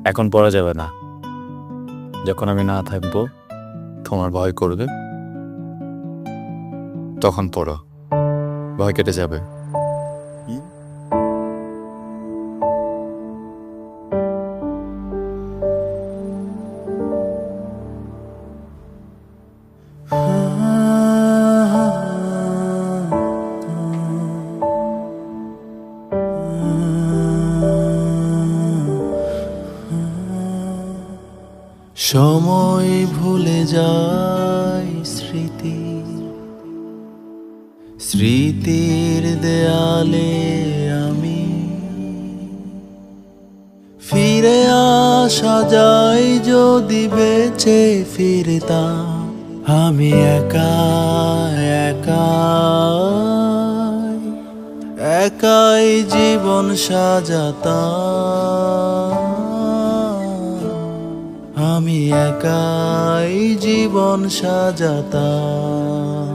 এখন পড়া যাবে না। যখন আমি না থাকবো, তোমার ভয় করবে, তখন পড়ো, ভয় কেটে যাবে। সময় ভুলে যায় স্মৃতি, স্মৃতির দেয়ালে আমি ফিরে আসা যায় যদি বেঁচে ফিরতাম। আমি একা একাই একাই জীবন সাজাতাম। আমি একাই জীবন সাজাতাম।